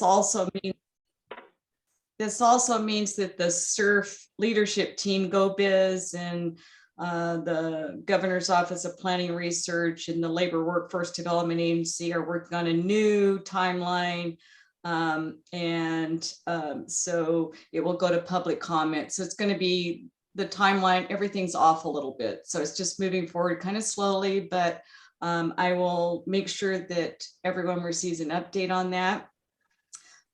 also means that the SURF leadership team, GoBiz, and the Governor's Office of Planning and Research and the Labor Workforce Development Agency are working on a new timeline. So it will go to public comment. So it's going to be the timeline, everything's off a little bit. So it's just moving forward kind of slowly, but I will make sure that everyone receives an update on that.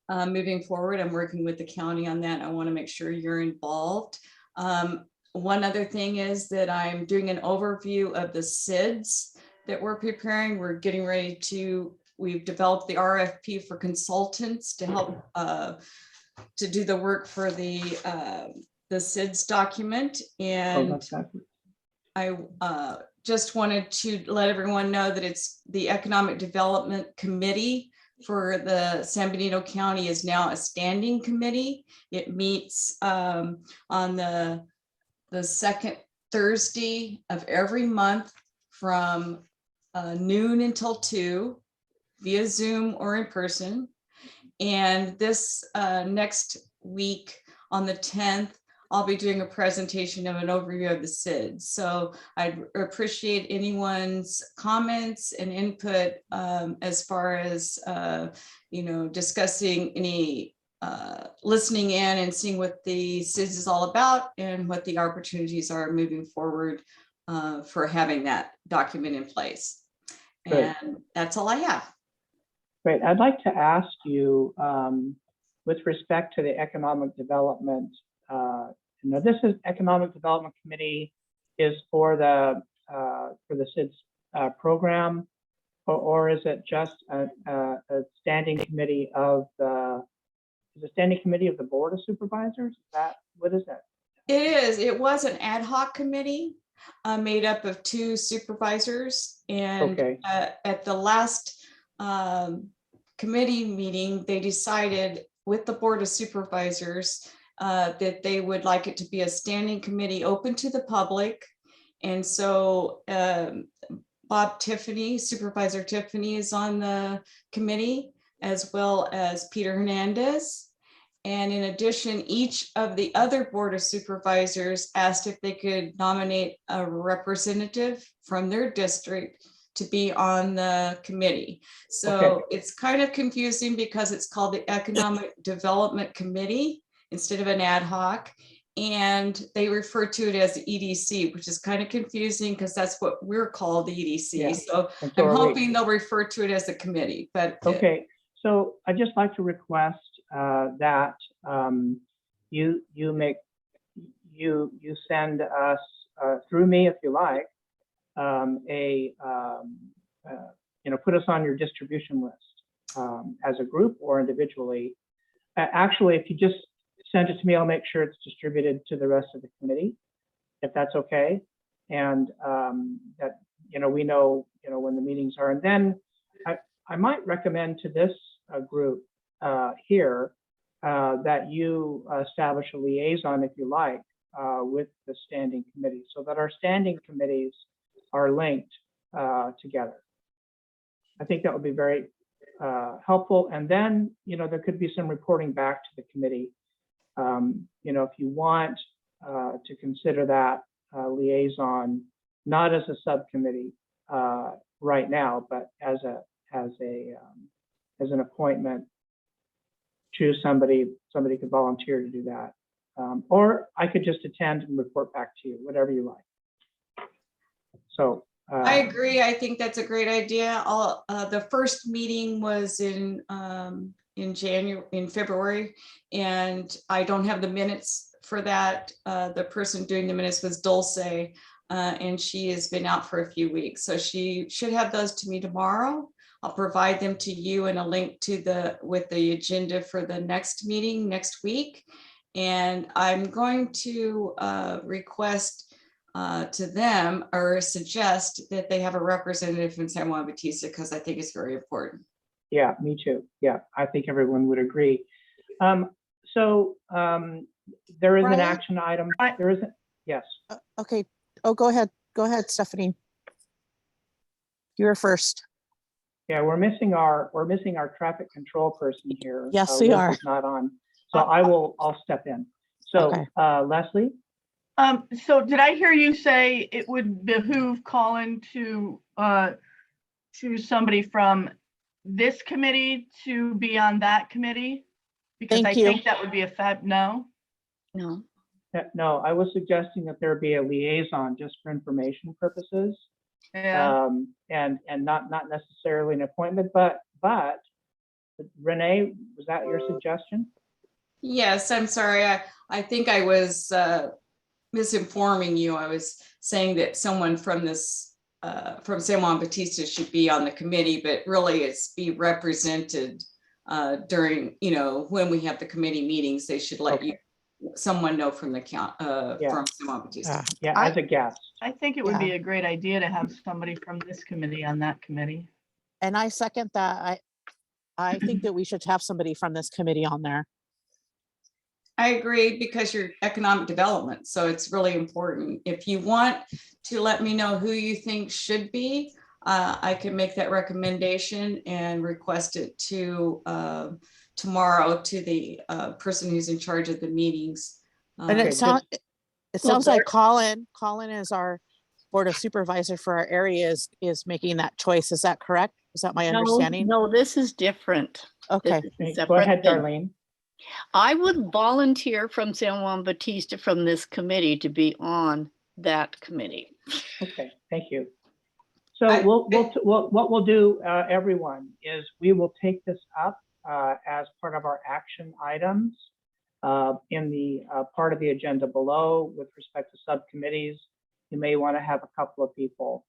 Moving forward, I'm working with the county on that. I want to make sure you're involved. One other thing is that I'm doing an overview of the SIDS that we're preparing. We're getting ready to, we've developed the RFP for consultants to help to do the work for the SIDS document. And I just wanted to let everyone know that it's the Economic Development Committee for the San Benito County is now a standing committee. It meets on the second Thursday of every month from noon until 2 via Zoom or in person. And this next week on the 10th, I'll be doing a presentation of an overview of the SIDS. So I'd appreciate anyone's comments and input as far as, discussing any, listening in and seeing what the SIDS is all about and what the opportunities are moving forward for having that document in place. Good. And that's all I have. Great. I'd like to ask you, with respect to the economic development, this is Economic Development Committee is for the SIDS program, or is it just a standing committee of the Board of Supervisors? Is that, what is that? It is. It was an ad hoc committee made up of 2 supervisors, and Okay. At the last committee meeting, they decided with the Board of Supervisors that they would like it to be a standing committee open to the public. And so Bob Tiffany, Supervisor Tiffany, is on the committee, as well as Peter Hernandez. And in addition, each of the other Board of Supervisors asked if they could nominate a representative from their district to be on the committee. So Okay. It's kind of confusing because it's called the Economic Development Committee instead of an ad hoc. And they refer to it as the EDC, which is kind of confusing because that's what we're called, the EDC. Yeah. So And I'm are we. hoping they'll refer to it as a committee, but Okay, so I'd just like to request that you send us through me, if you like, put us on your distribution list as a group or individually. Actually, if you just send it to me, I'll make sure it's distributed to the rest of the committee, if that's okay. And that, we know, when the meetings are. And then I might recommend to this group here that you establish a liaison, if you like, with the standing committee, so that our standing committees are linked together. I think that would be very helpful. And then, there could be some reporting back to the committee. If you want to consider that liaison, not as a subcommittee right now, but as an appointment, choose somebody could volunteer to do that. Or I could just attend and report back to you, whatever you like. So I agree. I think that's a great idea. The first meeting was in February, and I don't have the minutes for that. The person doing the minutes was Dulce, and she has been out for a few weeks. So she should have those to me tomorrow. I'll provide them to you and a link to with the agenda for the next meeting next week. And I'm going to request to them or suggest that they have a representative from San Juan Bautista, because I think it's very important. Yeah, me too. Yeah, I think everyone would agree. So there is an action item. There isn't. Yes. Okay. Oh, go ahead. Go ahead, Stephanie. You're first. Yeah, we're missing our traffic control person here. Yes, we Liz are. is not on, so I'll step in. So Okay. Leslie, So did I hear you say it would behoove Colin to choose somebody from this committee to be on that committee? Because Thank I you. think that would be a no? No. no, I was suggesting that there be a liaison just for information purposes, Yeah, and not necessarily an appointment, but Renee, was that your suggestion? Yes, I'm sorry. I think I was misinforming you. I was saying that someone from this, from San Juan Bautista should be on the committee, but really it's be represented during, when we have the committee meetings, they should let you, someone know from the count, Yeah. from San Juan Bautista. Yeah, as a guest. I think it would be Yeah. a great idea to have somebody from this committee on that committee. And I second that. I think that we should have somebody from this committee on there. I agree, because you're economic development, so it's really important. If you want to let me know who you think should be, I can make that recommendation and request it to tomorrow to the person who's in charge of the meetings. And Okay, it sounds Well, like Colin is our board of supervisor for our areas is making that choice. Is that correct? Is that my understanding? No, this is different. Okay. This is a Go separate ahead, thing. Darlene. I would volunteer from San Juan Bautista from this committee to be on that committee. Okay, thank you. So what we'll do, everyone, is we will take this up as part of our action items in the part of the agenda below with respect to subcommittees. You may want to have a couple of people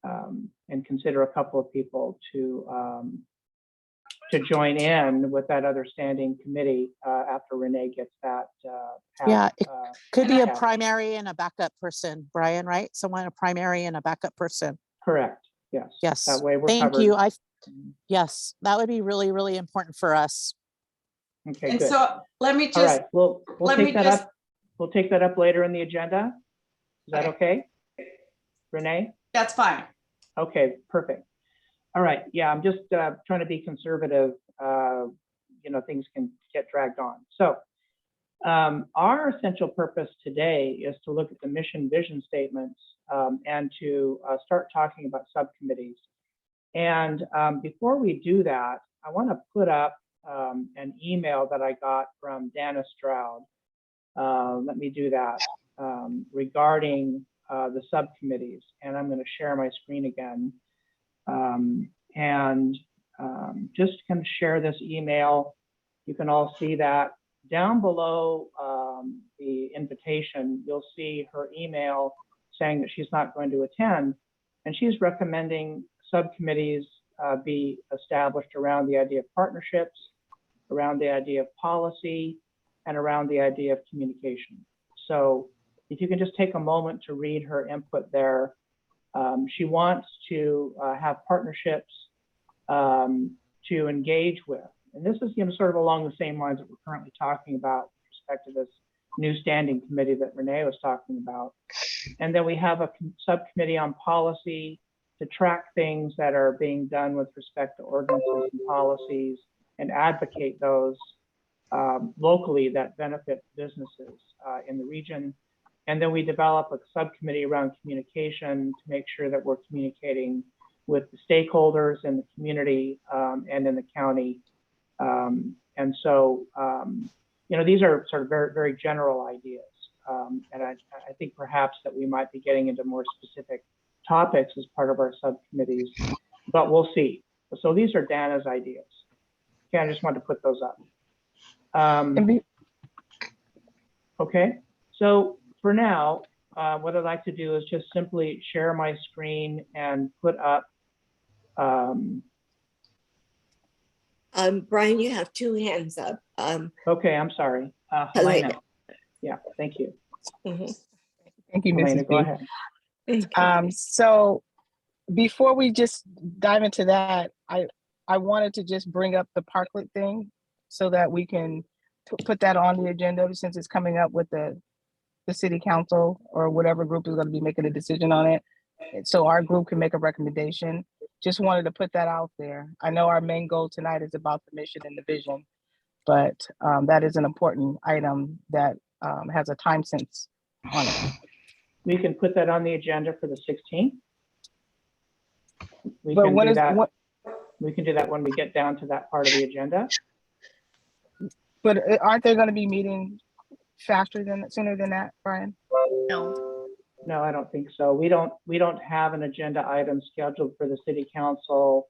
and consider a couple of people to join in with that other standing committee after Renee gets that. Yeah, it could be a passed. primary and a backup person, Brian, right? Someone, a primary and a backup person. Correct, yes. Yes. That way we're Thank covered. you. Yes, that would be really, really important for us. Okay, And good. so let me All just, right, we'll let me take that just- up. We'll take that up later in the agenda. Is that okay? Renee? that's fine. Okay, perfect. All right, yeah, I'm just trying to be conservative. Things can get dragged on. So our essential purpose today is to look at the mission vision statements and to start talking about subcommittees. And before we do that, I want to put up an email that I got from Dana Stroud. Let me do that regarding the subcommittees. And I'm going to share my screen again. Just kind of share this email. You can all see that down below the invitation. You'll see her email saying that she's not going to attend, and she's recommending subcommittees be established around the idea of partnerships, around the idea of policy, and around the idea of communication. So if you can just take a moment to read her input there. She wants to have partnerships to engage with. And this is sort of along the same lines that we're currently talking about with respect to this new standing committee that Renee was talking about. And then we have a subcommittee on policy to track things that are being done with respect to ordinances and policies and advocate those locally that benefit businesses in the region. And then we develop a subcommittee around communication to make sure that we're communicating with the stakeholders in the community and in the county. And so, these are sort of very, very general ideas. And I think perhaps that we might be getting into more specific topics as part of our subcommittees, but we'll see. So these are Dana's ideas. Okay, I just wanted to put those up. Okay, so for now, what I'd like to do is just simply share my screen and put up. Brian, you have two hands up. Okay, I'm sorry. Helena. Yeah, thank you. Mhm. Thank you, Helena, Mrs. go B. ahead. So before we just dive into that, I wanted to just bring up the parklet thing so that we can put that on the agenda since it's coming up with the city council or whatever group is going to be making a decision on it. And so our group can make a recommendation. just wanted to put that out there. I know our main goal tonight is about the mission and the vision, but that is an important item that has a time sense on it. We can put that on the agenda for the 16th. We But can what do is that. what? We can do that when we get down to that part of the agenda. But aren't they going to be meeting sooner than that, Brian? No, No, I don't think so. We don't have an agenda item scheduled for the city council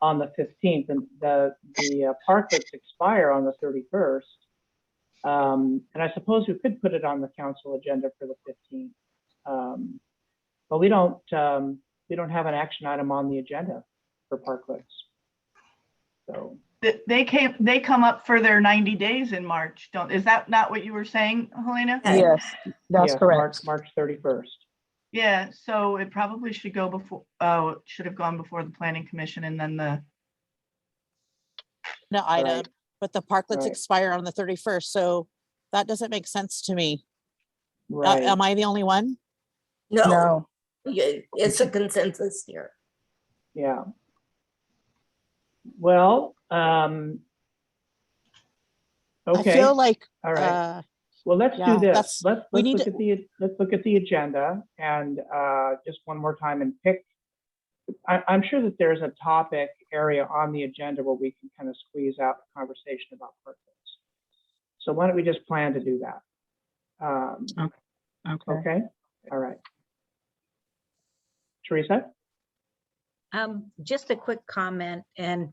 on the 15th, and the parklets expire on the 31st. And I suppose we could put it on the council agenda for the 15th. But we don't have an action item on the agenda for parklets. So They come up for their 90 days in March, is that not what you were saying, Helena? Yes, that's yes, correct. March 31st. Yeah, so it probably should go before, it should have gone before the planning commission and then the, No item, Right. but the parklets Right. expire on the 31st, so that doesn't make sense to me. Right. Am I the only one? No, No, it's a consensus here. Yeah. Well, I okay. feel like, All right. Well, let's yeah, do this. Let's we look need at the agenda and just one more time and pick. I'm sure that there's a topic area on the agenda where we can kind of squeeze out the conversation about parklets. So why don't we just plan to do that? Okay. All right. Teresa? Just a quick comment, and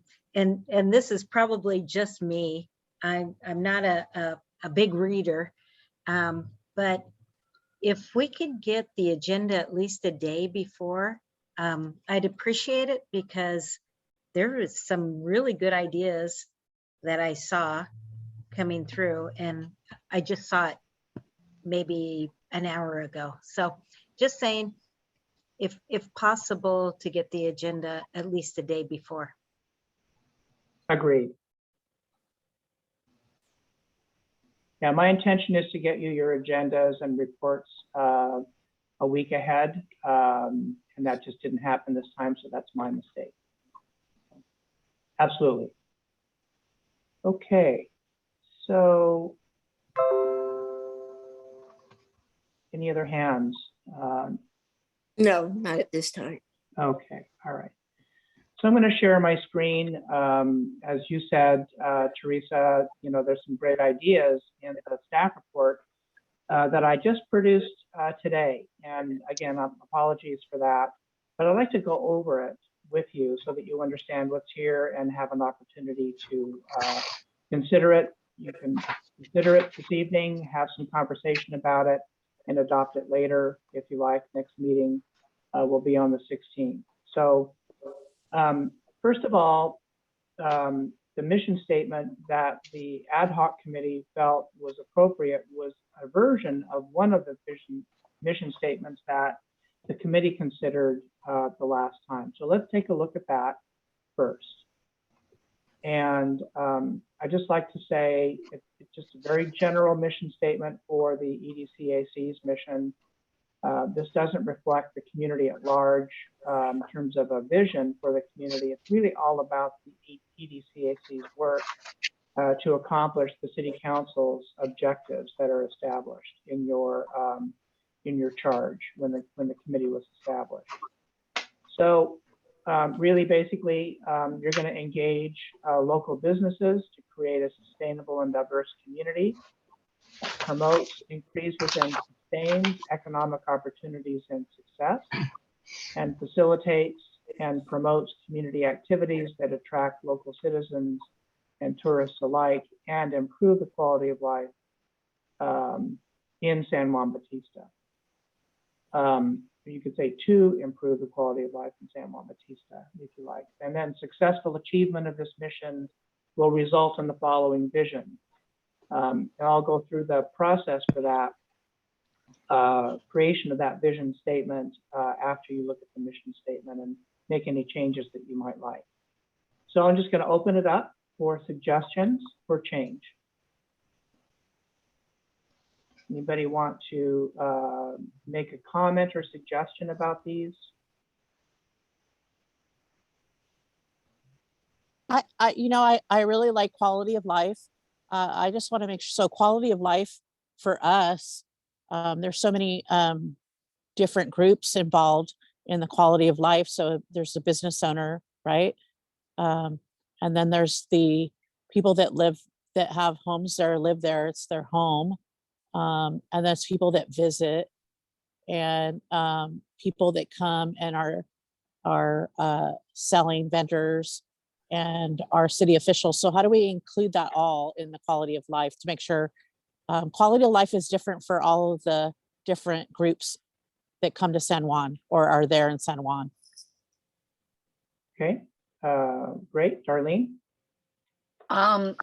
this is probably just me. I'm not a big reader, but if we could get the agenda at least a day before, I'd appreciate it, because there is some really good ideas that I saw coming through, and I just saw it maybe an hour ago. So just saying, if possible, to get the agenda at least a day before. Agreed. Yeah, my intention is to get you your agendas and reports a week ahead, and that just didn't happen this time, so that's my mistake. Absolutely. Okay, so any other hands? No, not at this time. Okay, all right. So I'm going to share my screen. As you said, Teresa, there's some great ideas in the staff report that I just produced today. And again, apologies for that, but I'd like to go over it with you so that you understand what's here and have an opportunity to consider it. You can consider it this evening, have some conversation about it, and adopt it later if you like. Next meeting will be on the 16th. So first of all, the mission statement that the ad hoc committee felt was appropriate was a version of one of the mission statements that the committee considered the last time. So let's take a look at that first. And I just like to say it's just a very general mission statement for the EDCAC's mission. This doesn't reflect the community at large in terms of a vision for the community. It's really all about the EDCAC's work to accomplish the City Council's objectives that are established in your charge when the committee was established. So really, basically, you're going to engage local businesses to create a sustainable and diverse community that promotes, increases, and sustains economic opportunities and success, and facilitates and promotes community activities that attract local citizens and tourists alike and improve the quality of life in San Juan Bautista. You could say to improve the quality of life in San Juan Bautista, if you like. And then successful achievement of this mission will result in the following vision. And I'll go through the process for that creation of that vision statement after you look at the mission statement and make any changes that you might like. So I'm just going to open it up for suggestions for change. Anybody want to make a comment or suggestion about these? I really like quality of life. I just want to make sure, so quality of life for us, there's so many different groups involved in the quality of life. So there's the business owner, right? And then there's the people that have homes there, live there, it's their home. And there's people that visit, and people that come and are selling, vendors, and our city officials. So how do we include that all in the quality of life to make sure quality of life is different for all of the different groups that come to San Juan or are there in San Juan? Okay, great, Darlene. I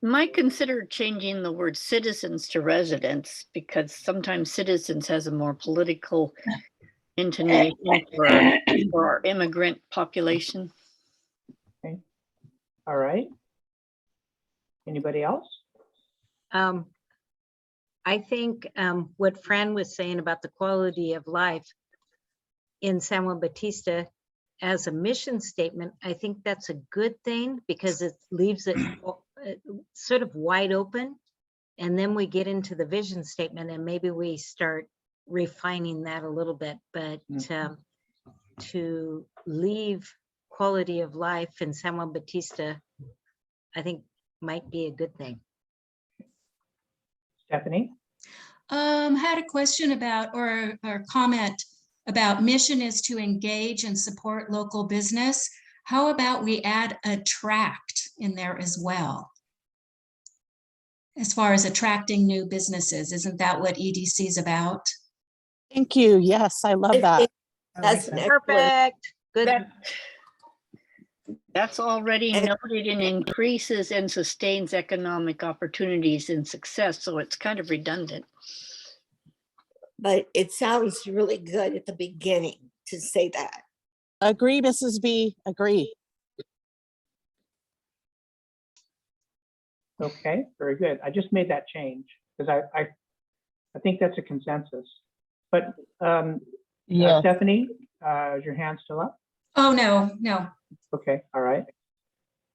might consider changing the word citizens to residents, because sometimes citizens has a more political intonation for our immigrant population. Okay, all right. Anybody else? I think what Fran was saying about the quality of life in San Juan Bautista as a mission statement, I think that's a good thing, because it leaves it sort of wide open. And then we get into the vision statement and maybe we start refining that a little bit. But to leave quality of life in San Juan Bautista, I think might be a good thing. Stephanie? Had a question about, or comment about, mission is to engage and support local business. How about we add attract in there as well? As far as attracting new businesses, isn't that what EDC is about? Thank you. Yes, I love that. That's an excellent. Perfect. Good. That's already noted and increases and sustains economic opportunities and success. So it's kind of redundant. But it sounds really good at the beginning to say that. Agree, Mrs. B, agree. Okay, very good. I just made that change because I think that's a consensus. But Yeah. Stephanie, is your hand still up? Oh, no, no. Okay, all right.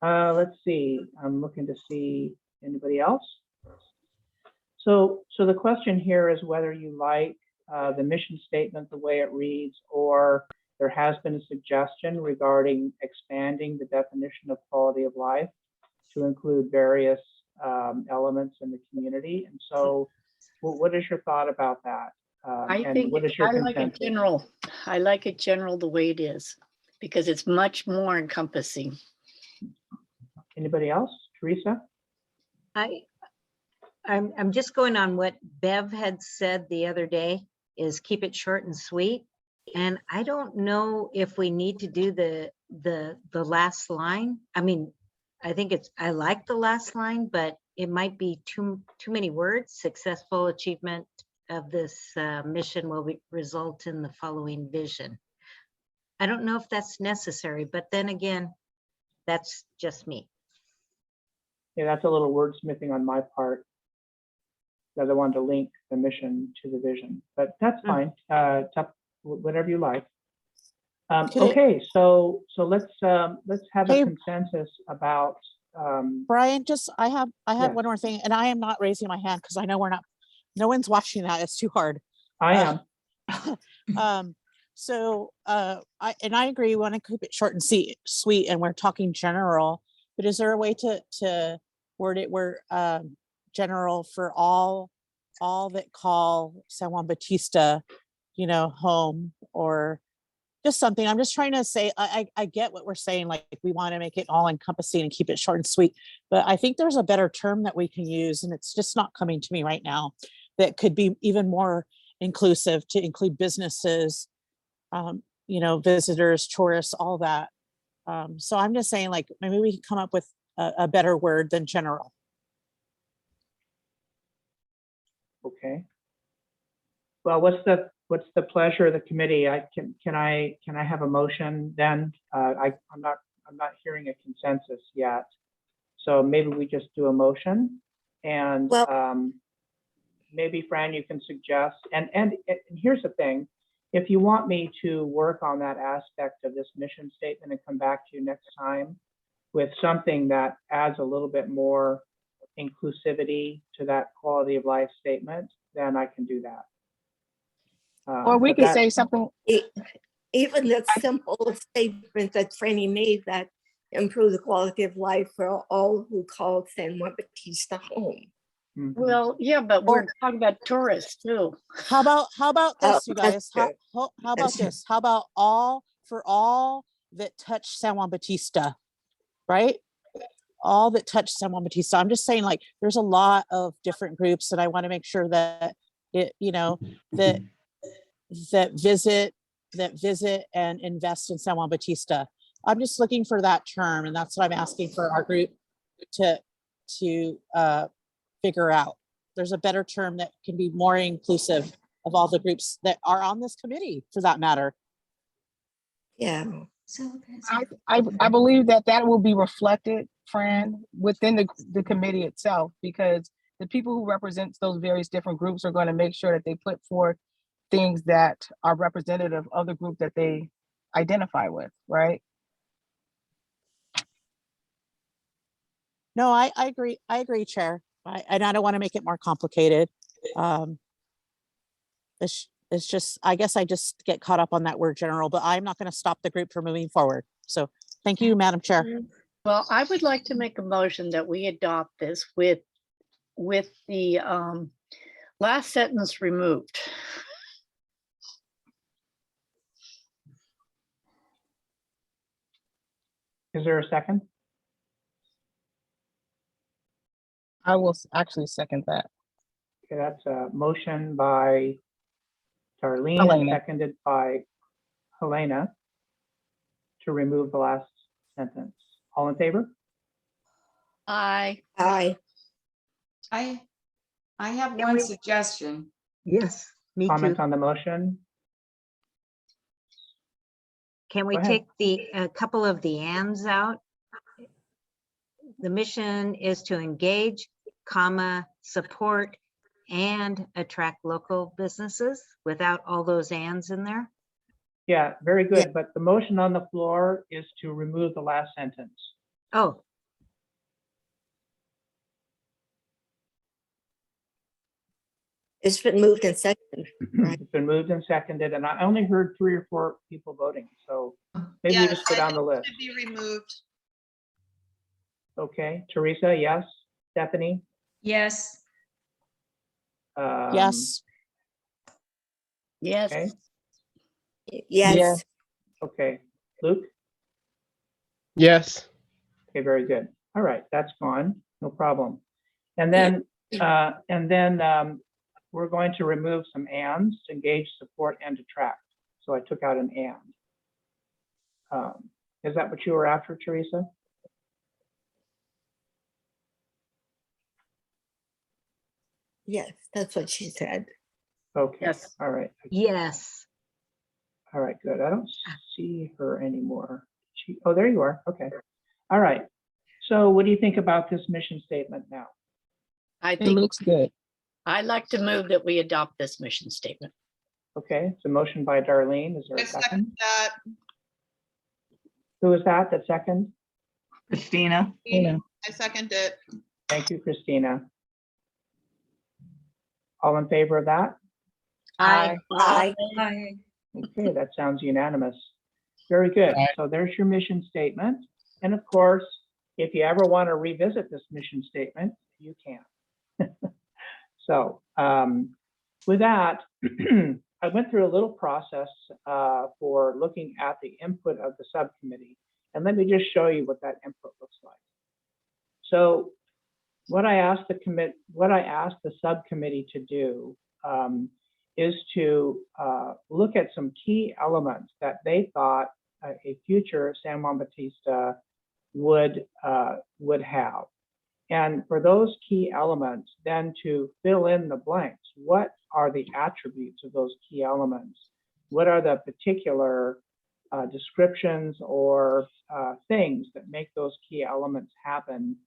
Let's see. I'm looking to see anybody else. So the question here is whether you like the mission statement the way it reads, or there has been a suggestion regarding expanding the definition of quality of life to include various elements in the community. And so what is your thought about that? I think I like it general. I like it general the way it is, because it's much more encompassing. Anybody else? Teresa? I'm just going on what Bev had said the other day, is keep it short and sweet. And I don't know if we need to do the last line. I mean, I think I like the last line, but it might be too many words. Successful achievement of this mission will result in the following vision. I don't know if that's necessary, but then again, that's just me. Yeah, that's a little wordsmithing on my part, because I wanted to link the mission to the vision, but that's fine. Whatever you like. Okay, so let's have a consensus about. Brian, just I have yes. one more thing, and I am not raising my hand because I know no one's watching that. It's too hard. I am. I agree. We want to keep it short and sweet, and we're talking general. But is there a way to word it where general for all that call San Juan Bautista, home, or just something? I'm just trying to say, I get what we're saying. Like, we want to make it all encompassing and keep it short and sweet. But I think there's a better term that we can use, and it's just not coming to me right now, that could be even more inclusive to include businesses, visitors, tourists, all that. So I'm just saying, like, maybe we can come up with a better word than general. Okay. Well, what's the pleasure of the committee? Can I have a motion then? I'm not hearing a consensus yet. So maybe we just do a motion, and maybe Fran, you can suggest. And here's the thing: if you want me to work on that aspect of this mission statement and come back to you next time, with something that adds a little bit more inclusivity to that quality of life statement, then I can do that. Or we But could that- say something, Even the simple statement that Franny made, that improve the quality of life for all who call San Juan Bautista home. Mhm. Well, yeah, but we're talking about tourists too. How about Oh, this, you that's guys? How true. about That's true. this? How about all that touch San Juan Bautista, right? All that touch San Juan Bautista. I'm just saying, like, there's a lot of different groups, and I want to make sure that it, that visit and invest in San Juan Bautista. I'm just looking for that term, and that's what I'm asking for our group to figure out. There's a better term that can be more inclusive of all the groups that are on this committee, for that matter. Yeah. So I believe that will be reflected, Fran, within the committee itself, because the people who represent those various different groups are going to make sure that they put forth things that are representative of the group that they identify with, right? No, I agree. I agree, Chair. And I don't want to make it more complicated. It's just, I guess I just get caught up on that word general, but I'm not going to stop the group from moving forward. So thank you, Madam Chair. Well, I would like to make a motion that we adopt this with the last sentence removed. Is there a second? I will actually second that. Okay, that's a motion by Darlene and Helena. seconded by Helena to remove the last sentence. All in favor? I I, I have one suggestion. Yes, me too. Comment on the motion? Can we Go ahead. take a couple of the ands out? The mission is to engage, support, and attract local businesses without all those ands in there. Yeah, very good. But the motion on the floor is to remove the last sentence. Oh, it's been moved and seconded, right? It's been moved and seconded, and I only heard 3 or 4 people voting, so maybe we Yes, just go I down think the it list. should be removed. Okay, Teresa, yes. Stephanie? yes, Yes. yes. Okay, Yes. Yeah. okay. Luke? Yes. Okay, very good. All right, that's gone, no problem. And then, we're going to remove some ands, to engage, support, and attract. So I took out an and. Is that what you were after, Teresa? Yes, that's what she said. Okay, Yes. all right. yes. All right, good. I don't see her anymore. Oh, there you are. Okay. All right. So what do you think about this mission statement now? I It think looks good. I'd like to move that we adopt this mission statement. Okay, it's a motion by Darlene. Is there I a second? second that. Who is that? That second? Christina. Yeah. I second it. Thank you, Christina. All in favor of that? I, I, Okay, that sounds unanimous. Very good. Aye. So there's your mission statement. And of course, if you ever want to revisit this mission statement, you can. So with that, I went through a little process for looking at the input of the subcommittee. And let me just show you what that input looks like. So what I asked the subcommittee to do is to look at some key elements that they thought a future San Juan Bautista would have. And for those key elements, then to fill in the blanks. What are the attributes of those key elements? What are the particular descriptions or things that make those key elements happen?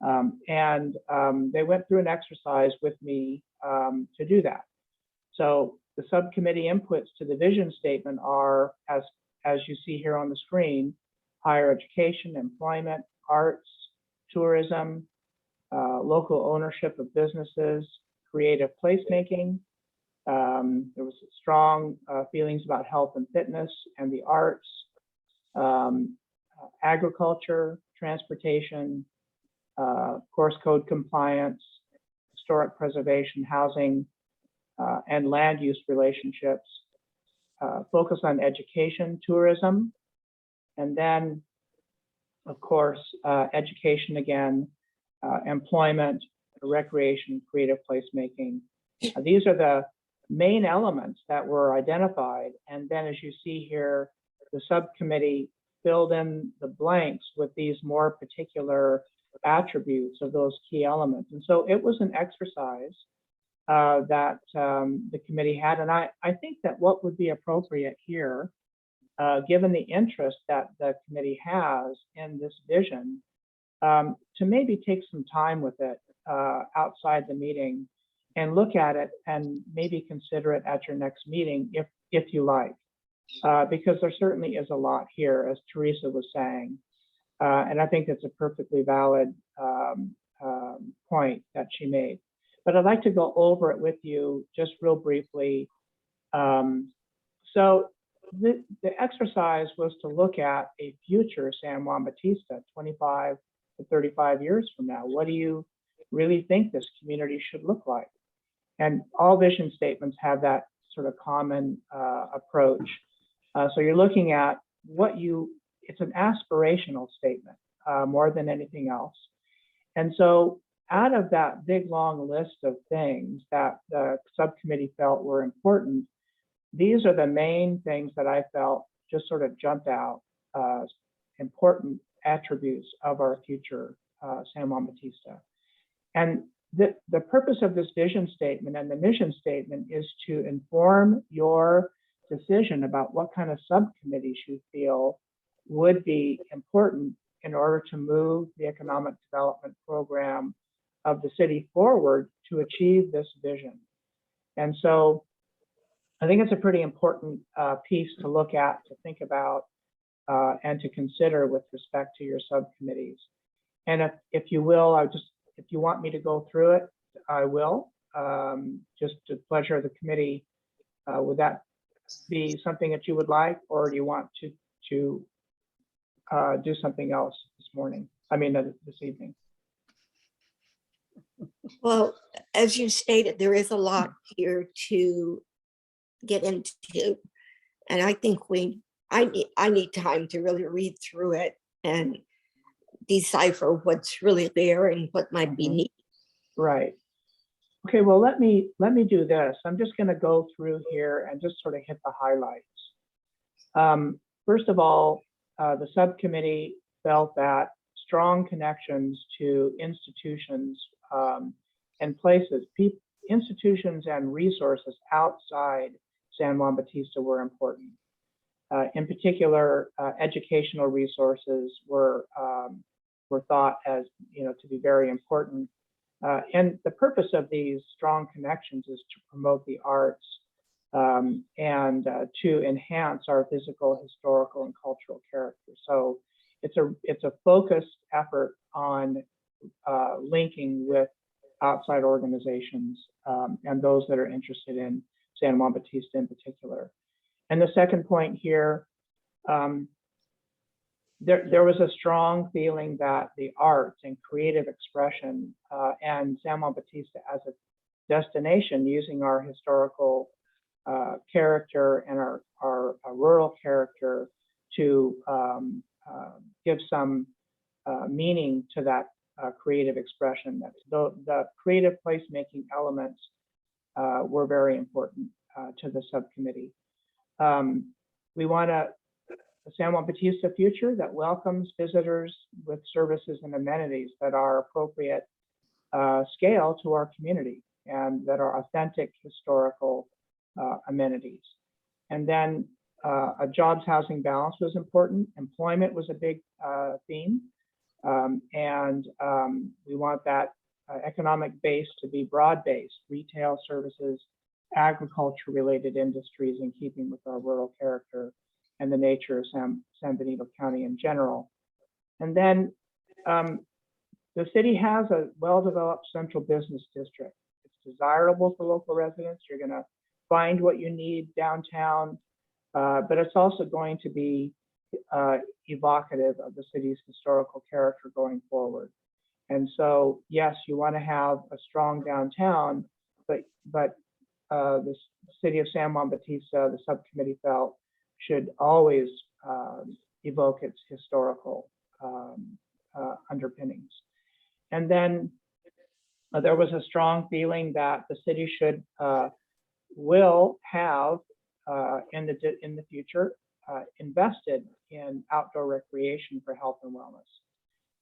They went through an exercise with me to do that. So the subcommittee inputs to the vision statement are, as you see here on the screen, higher education, employment, arts, tourism, local ownership of businesses, creative placemaking. There was strong feelings about health and fitness and the arts, agriculture, transportation, course code compliance, historic preservation, housing, and land use relationships. Focus on education, tourism, and then, of course, education again, employment, recreation, creative placemaking. These are the main elements that were identified. And then as you see here, the subcommittee filled in the blanks with these more particular attributes of those key elements. And so it was an exercise that the committee had. And I think that what would be appropriate here, given the interest that the committee has in this vision, to maybe take some time with it outside the meeting and look at it and maybe consider it at your next meeting if you like, because there certainly is a lot here, as Teresa was saying. And I think that's a perfectly valid point that she made. But I'd like to go over it with you just real briefly. So the exercise was to look at a future San Juan Bautista 25 to 35 years from now. What do you really think this community should look like? And all vision statements have that sort of common approach. So you're looking at it's an aspirational statement more than anything else. And so out of that big long list of things that the subcommittee felt were important, these are the main things that I felt just sort of jumped out as important attributes of our future San Juan Bautista. And the purpose of this vision statement and the mission statement is to inform your decision about what kind of subcommittees you feel would be important in order to move the economic development program of the city forward to achieve this vision. And so I think it's a pretty important piece to look at, to think about, and to consider with respect to your subcommittees. And if you will, if you want me to go through it, I will, just to the pleasure of the committee. Would that be something that you would like, or do you want to do something else this morning? I mean, this evening. Well, as you stated, there is a lot here to get into. And I think I need time to really read through it and decipher what's really there and what might be needed. Right. Okay, well, let me do this. I'm just going to go through here and just sort of hit the highlights. First of all, the subcommittee felt that strong connections to institutions and places, institutions and resources outside San Juan Bautista were important. In particular, educational resources were thought as, to be very important. And the purpose of these strong connections is to promote the arts and to enhance our physical, historical, and cultural character. So it's a focused effort on linking with outside organizations and those that are interested in San Juan Bautista in particular. And the second point here, there was a strong feeling that the arts and creative expression and San Juan Bautista as a destination, using our historical character and our rural character to give some meaning to that creative expression. The creative placemaking elements were very important to the subcommittee. We want a San Juan Bautista future that welcomes visitors with services and amenities that are appropriate scale to our community and that are authentic historical amenities. And then a jobs housing balance was important. Employment was a big theme. And we want that economic base to be broad-based, retail, services, agriculture-related industries in keeping with our rural character and the nature of San Benito County in general. And then the city has a well-developed central business district. It's desirable for local residents. You're going to find what you need downtown, but it's also going to be evocative of the city's historical character going forward. And so, yes, you want to have a strong downtown, but the city of San Juan Bautista, the subcommittee felt, should always evoke its historical underpinnings. And then there was a strong feeling that the city will have in the future invested in outdoor recreation for health and wellness.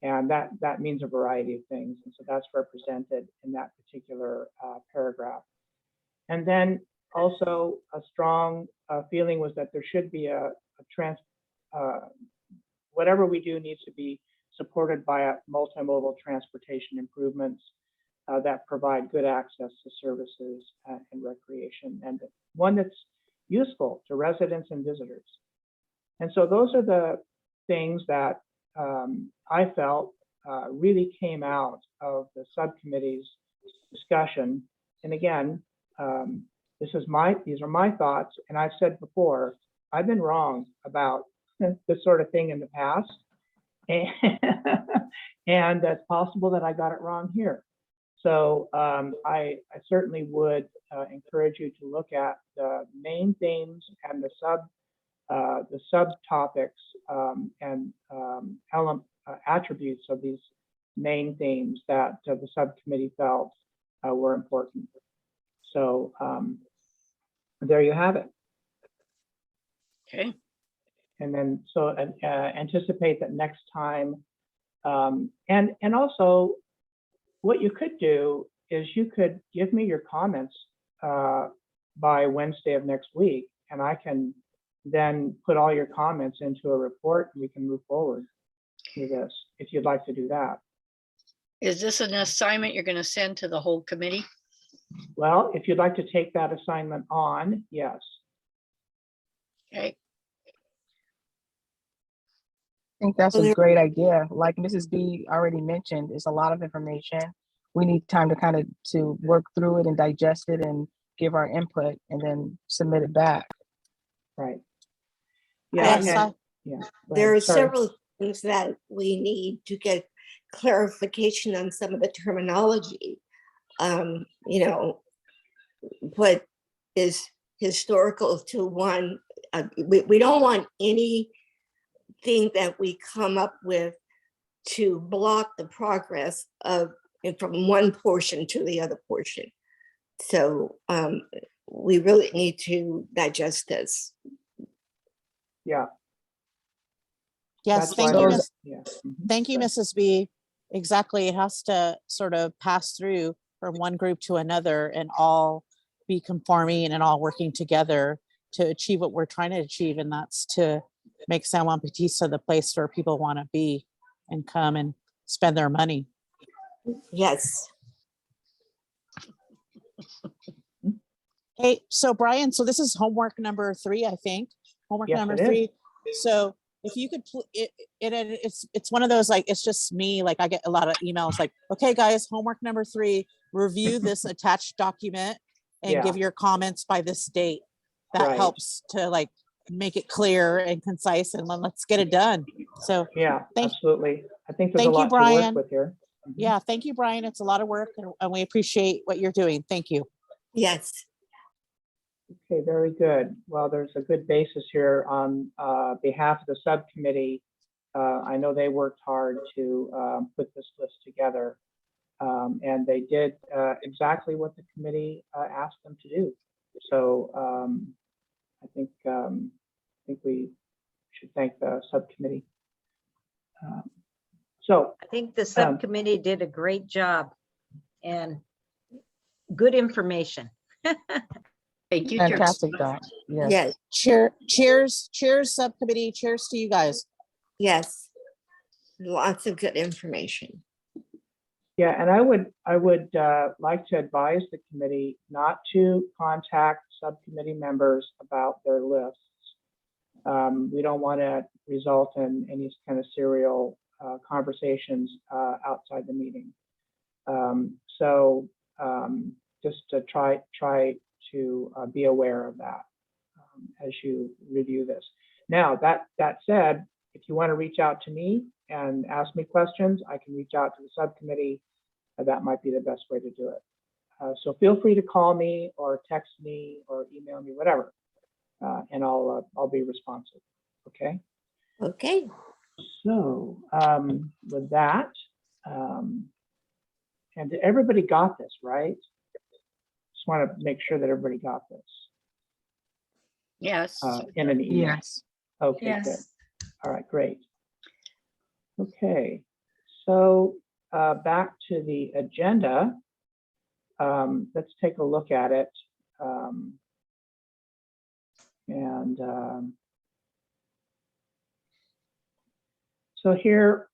And that means a variety of things. And so that's represented in that particular paragraph. And then also a strong feeling was that there should be whatever we do needs to be supported by a multimodal transportation improvements that provide good access to services and recreation, and one that's useful to residents and visitors. And so those are the things that I felt really came out of the subcommittee's discussion. And again, these are my thoughts, and I've said before, I've been wrong about this sort of thing in the past, and it's possible that I got it wrong here. So I certainly would encourage you to look at the main themes and the subtopics and attributes of these main themes that the subcommittee felt were important. So there you have it. Okay. And then so anticipate that next time, and also what you could do is you could give me your comments by Wednesday of next week, and I can then put all your comments into a report and we can move forward with this if you'd like to do that. Is this an assignment you're going to send to the whole committee? Well, if you'd like to take that assignment on, yes. Okay. I think that's Well, a there- great idea. Like Mrs. B already mentioned, it's a lot of information. We need time to kind of to work through it and digest it and give our input and then submit it back. Right. Yes, Yeah. I- Yeah. Go There ahead. are Sorry. several things that we need to get clarification on some of the terminology. You know, what is historical to one, we don't want anything that we come up with to block the progress of from one portion to the other portion. So we really need to digest this. Yeah. Yes, That's thank why you, we're- Miss. yeah. Mhm. Thank you, Right. Mrs. B. Exactly. It has to sort of pass through from one group to another and all be conforming and all working together to achieve what we're trying to achieve. And that's to make San Juan Bautista the place where people want to be and come and spend their money. Yes. Hey, so Brian, so this is homework number 3, I think. Homework Yes, number it is. 3. So if you could, it's one of those, like, it's just me, like I get a lot of emails like, okay, guys, homework number 3, review this attached document and give Yeah. your comments by this date. That Right. helps to like make it clear and concise, and then let's get it done. So Yeah, Thank- absolutely. I think there's a thank you, lot to Brian. work with here. Mhm. yeah, thank you, Brian. It's a lot of work and we appreciate what you're doing. Thank you. Yes. Okay, very good. Well, there's a good basis here on behalf of the subcommittee. I know they worked hard to put this list together, and they did exactly what the committee asked them to do. So I think we should thank the subcommittee. So I think the subcommittee did a great job and good information. Thank you. Teresa. Fantastic, Doc. Yes. Yes. Cheers, subcommittee. Cheers to you guys. Yes. Lots of good information. yeah, and I would like to advise the committee not to contact subcommittee members about their lists. We don't want to result in any kind of serial conversations outside the meeting. Just to try to be aware of that as you review this. Now, that said, if you want to reach out to me and ask me questions, I can reach out to the subcommittee. That might be the best way to do it. So feel free to call me or text me or email me, whatever, and I'll be responsive. Okay. Okay. So with that, and everybody got this, right? Just want to make sure that everybody got this Yes. in an email. Yes. Okay, Yes. good. All right, great. Okay, so back to the agenda. Let's take a look at it. So here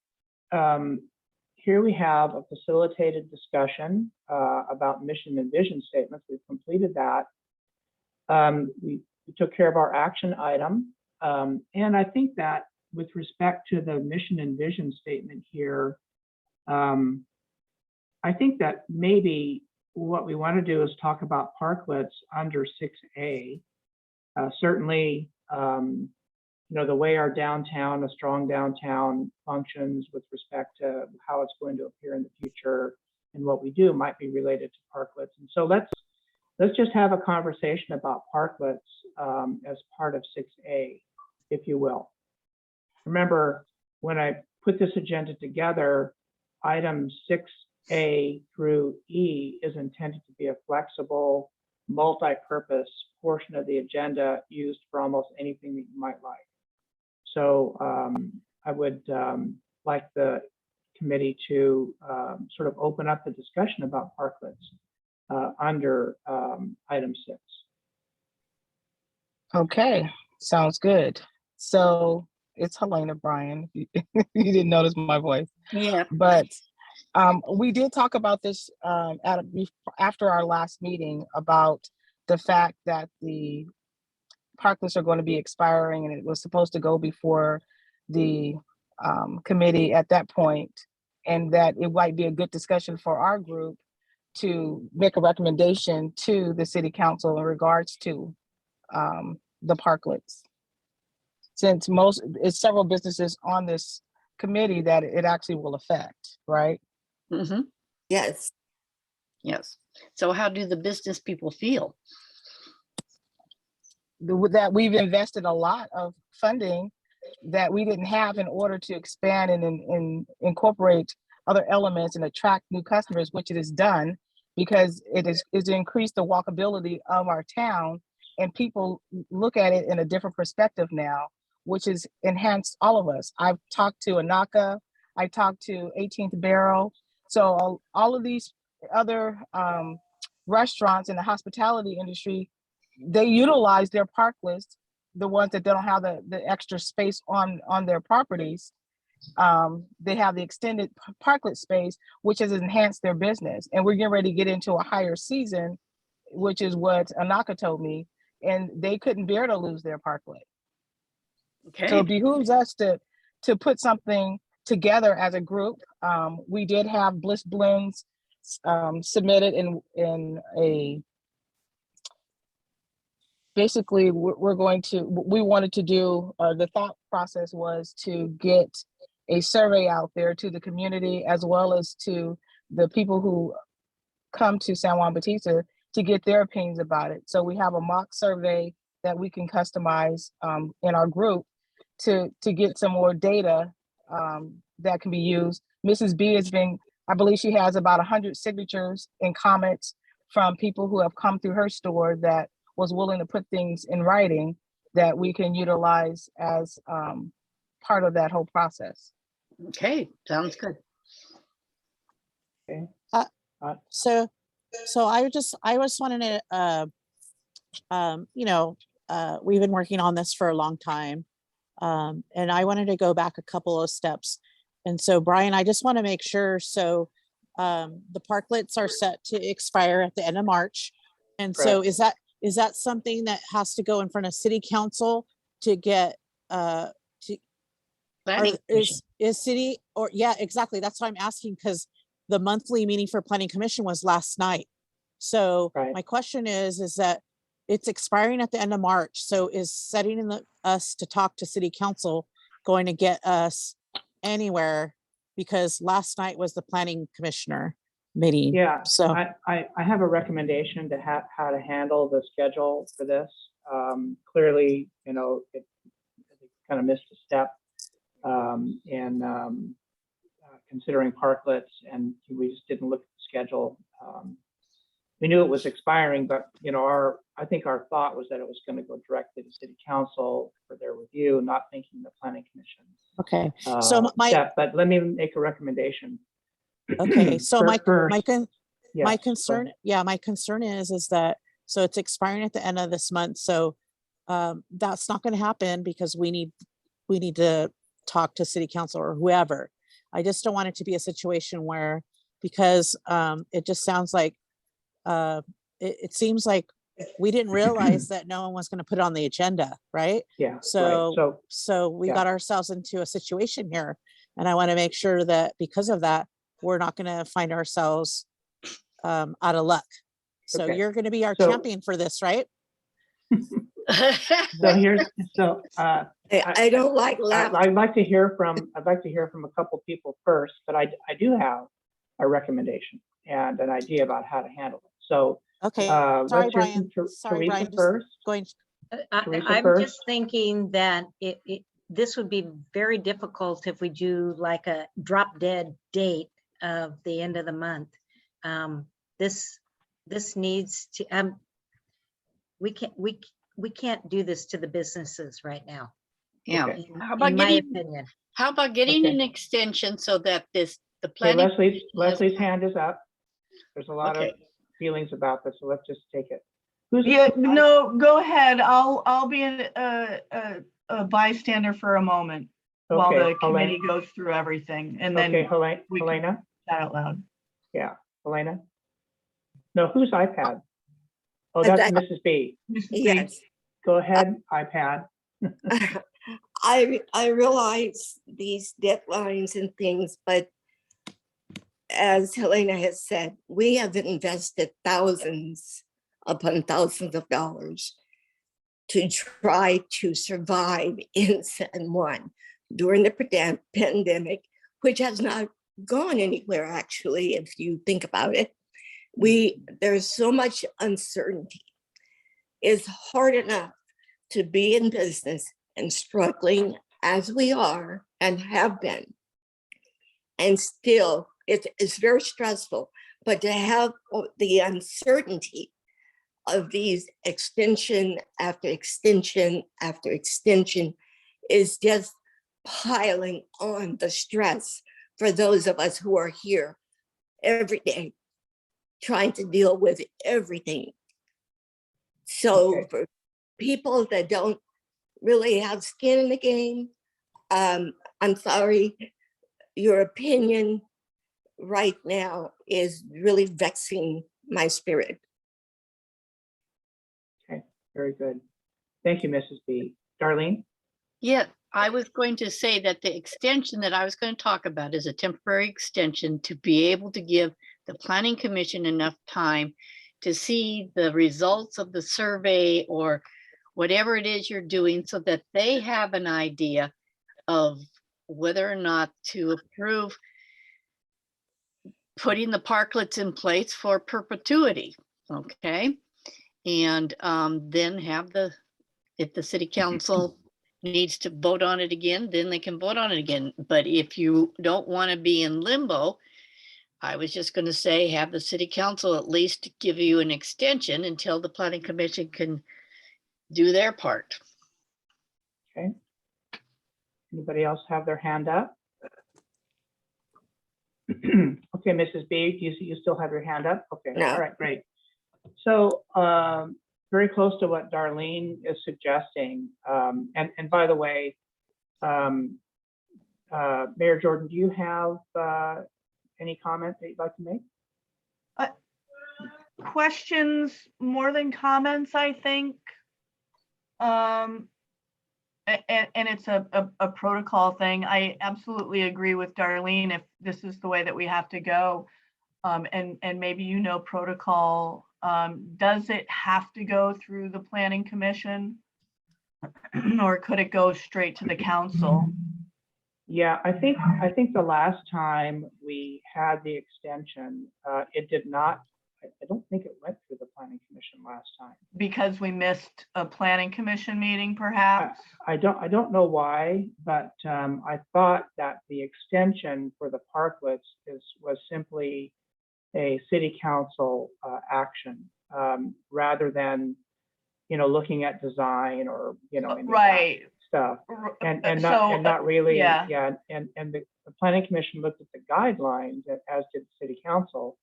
we have a facilitated discussion about mission and vision statements. We've completed that. We took care of our action item. And I think that with respect to the mission and vision statement here, I think that maybe what we want to do is talk about parklets under 6A. Certainly, you know, the way our downtown, a strong downtown functions with respect to how it's going to appear in the future and what we do might be related to parklets. And so let's just have a conversation about parklets as part of 6A, if you will. Remember, when I put this agenda together, items 6A through E is intended to be a flexible, multi-purpose portion of the agenda used for almost anything that you might like. So I would like the committee to sort of open up the discussion about parklets under item 6. Okay, sounds good. So it's Helena, Brian. You didn't notice my voice. Yeah. But we did talk about this after our last meeting about the fact that the parklets are going to be expiring, and it was supposed to go before the committee at that point, and that it might be a good discussion for our group to make a recommendation to the city council in regards to the parklets. Since it's several businesses on this committee that it actually will affect, right? Mm-hmm. Yes. Yes. So how do the business people feel? That we've invested a lot of funding that we didn't have in order to expand and incorporate other elements and attract new customers, which it has done because it's increased the walkability of our town, and people look at it in a different perspective now, which has enhanced all of us. I've talked to Anaka, I talked to 18th Barrel. So all of these other restaurants in the hospitality industry, they utilize their parklets, the ones that don't have the extra space on their properties. They have the extended parklet space, which has enhanced their business. And we're getting ready to get into a higher season, which is what Anaka told me, and they couldn't bear to lose their parklet. Okay. So it behooves us to put something together as a group. We did have Bliss Blends submitted in a, basically we wanted to do, the thought process was to get a survey out there to the community as well as to the people who come to San Juan Bautista to get their opinions about it. So we have a mock survey that we can customize in our group to get some more data that can be used. Mrs. B has been, I believe she has about 100 signatures and comments from people who have come through her store that was willing to put things in writing that we can utilize as part of that whole process. Okay, sounds good. Okay. So I just wanted to, we've been working on this for a long time. And I wanted to go back a couple of steps. And so Brian, I just want to make sure. So the parklets are set to expire at the end of March. And so is that something that has to go in front of city council to get, planning commission. Is city or, yeah, exactly. That's why I'm asking, because the monthly meeting for planning commission was last night. So Right. my question is that it's expiring at the end of March. So is setting us to talk to city council going to get us anywhere? Because last night was the planning commissioner meeting. Yeah, So, I have a recommendation to how to handle the schedule for this. Clearly, you know, it kind of missed a step in considering parklets, and we just didn't look at the schedule. We knew it was expiring, but you know, I think our thought was that it was going to go directly to city council for their review, not thinking the planning commission. okay. So But let me make a recommendation. okay. So my Yes, concern, my concern is that, so it's expiring at the end of this month. So that's not going to happen because we need to talk to city council or whoever. I just don't want it to be a situation where, because it just sounds like, it seems like we didn't realize that no one was going to put it on the agenda, right? Yeah. So, right. so we yeah. got ourselves into a situation here, and I want to make sure that because of that, we're not going to find ourselves out of luck. So Okay. you're going to be our So- champion for this, right? So I don't like laughter. I'd like to hear from a couple people first, but I do have a recommendation and an idea about how to handle it. So Okay. let's Sorry, hear Brian. from Sorry, Teresa Brian. Just first. going. Teresa I'm first. just thinking that this would be very difficult if we do like a drop dead date of the end of the month. This needs to, we can't do this to the businesses right now. Yeah. Okay. In my opinion. How about getting Okay. an extension so that the Okay, planning. Leslie's hand is up. There's a lot Okay. of feelings about this, so let's just take it. Yeah, no, go ahead. I'll be a bystander for a moment while Okay, the committee goes through everything, and then Okay, we can Helena? say that out loud. Yeah, Helena? No, whose iPad? Oh, that's That- Mrs. B. Mrs. B. Yes. Go ahead, iPad. I realize these deadlines and things, but as Helena has said, we have invested thousands upon thousands of dollars to try to survive in San Juan during the pandemic, which has not gone anywhere, actually, if you think about it. There's so much uncertainty. It's hard enough to be in business and struggling as we are and have been. And still, it's very stressful, but to have the uncertainty of these extension after extension after extension is just piling on the stress for those of us who are here every day trying to deal with everything. So Okay. for people that don't really have skin in the game, I'm sorry, your opinion right now is really vexing my spirit. Okay, very good. Thank you, Mrs. B. Darlene? Yeah, I was going to say that the extension that I was going to talk about is a temporary extension to be able to give the planning commission enough time to see the results of the survey or whatever it is you're doing so that they have an idea of whether or not to approve putting the parklets in place for perpetuity, okay? And then have if the city council needs to vote on it again, then they can vote on it again. But if you don't want to be in limbo, I was just going to say, have the city council at least give you an extension until the planning commission can do their part. Okay. Anybody else have their hand up? Okay, Mrs. B, you still have your hand up? Okay, No. all right, great. So very close to what Darlene is suggesting. And by the way, Mayor Jordan, do you have any comment that you'd like to make? Questions more than comments, I think. And and it's a protocol thing. I absolutely agree with Darlene if this is the way that we have to go. And maybe you know protocol, does it have to go through the planning commission? Or could it go straight to the council? Yeah, I think the last time we had the extension, it did not, I don't think it went through the planning commission last time. Because we missed a planning commission meeting, perhaps? I don't know why, but I thought that the extension for the parklets was simply a city council action, rather than, looking at design or, any of that Right. stuff. And not really, yeah. And the planning commission looked at the guidelines, as did the city council.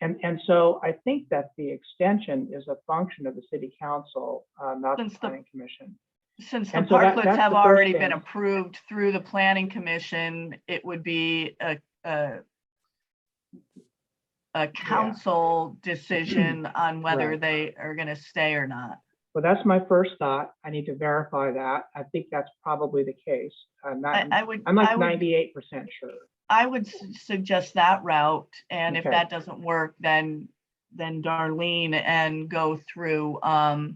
And so I think that the extension is a function of the city council, not the planning commission. Since the And so parklets that's have the first already been thing. approved through the planning commission, it would be a council decision on whether Right. they are going to stay or not. Well, that's my first thought. I need to verify that. I think that's probably the case. I'm like 98% sure. I would suggest that route, and if Okay. that doesn't work, then Darlene, and go through a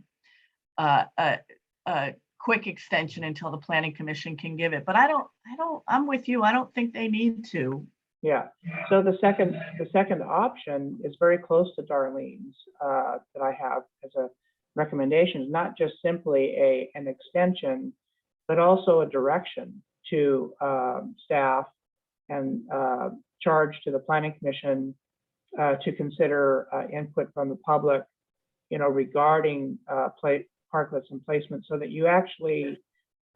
quick extension until the planning commission can give it. But I'm with you. I don't think they need to. Yeah. So the second option is very close to Darlene's, that I have as a recommendation, not just simply an extension, but also a direction to staff and charge to the planning commission to consider input from the public, regarding parklets and placement, so that you actually,